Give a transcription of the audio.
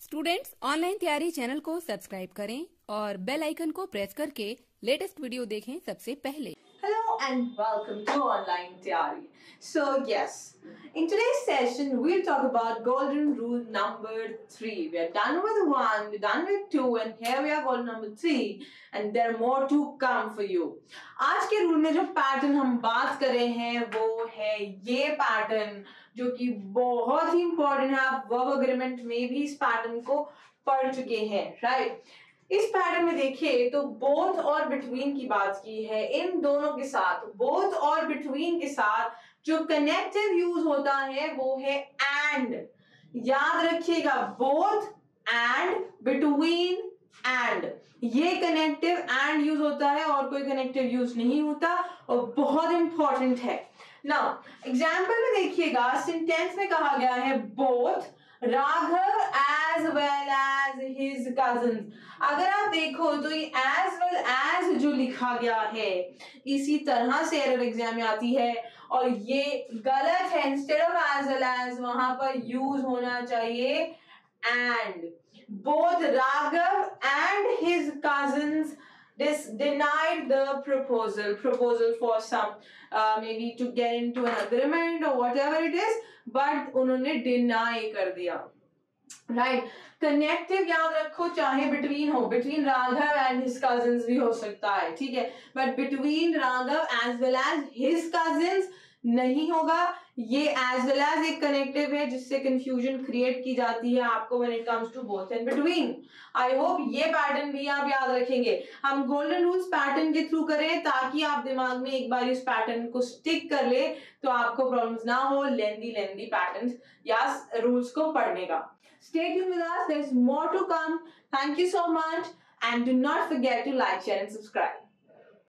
Students online तैयारी channel को subscribe करें और बेल आइकन को प्रेस करके लेटेस्ट वीडियो देखें सबसे पहले। Hello and welcome to Online Theory. So yes, in today's session we'll talk about golden rule number 3. We are done with 1, we're done with 2 and here we are golden number 3 and there are more to come for you. आज के rule में जो pattern हम बात कर रहे हैं वो है ये पैटर्न जो कि बहुत ही इंपॉर्टेंट है। आप वर्ब अग्रीमेंट में भी इस पैटर्न को पढ़ चुके हैं, राइट? इस पैटर्न में देखिए तो बोथ और बिटवीन की बात की है। इन दोनों के साथ, बोथ और बिटवीन के साथ जो कनेक्टिव यूज होता है वो है एंड। याद रखिएगा, बोथ एंड, बिटवीन एंड, ये कनेक्टिव एंड यूज होता है और कोई कनेक्टिव यूज नहीं होता और बहुत इंपॉर्टेंट है ना। एग्जाम्पल में देखिएगा, सेंटेंस में कहा गया है both Raghav as well as his cousins. अगर आप देखो तो ये एज वेल एज जो लिखा गया है इसी तरह से एरर एग्जाम में आती है और ये गलत है। Instead of as well as वहां पर यूज होना चाहिए and. Both Raghav and his cousins denied the proposal for some maybe to get into an agreement or whatever it is, but उन्होंने deny कर दिया, राइट? कनेक्टिव याद रखो, चाहे बिटवीन हो, between Raghav and his cousins भी हो सकता है, ठीक है, but between Raghav as well as his cousins नहीं होगा। ये एज वेल एज एक कनेक्टिव है जिससे कंफ्यूजन क्रिएट की जाती है आपको when it comes to both and between. I hope ये पैटर्न भी आप याद रखेंगे। हम गोल्डन रूल्स पैटर्न के थ्रू करें ताकि आप दिमाग में एक बार इस पैटर्न को स्टिक कर ले तो आपको प्रॉब्लम्स ना हो लेंदी पैटर्न्स या रूल्स को पढ़ने का। Stay tuned with us, there is more to come. Thank you so much and do not forget to like, share and subscribe.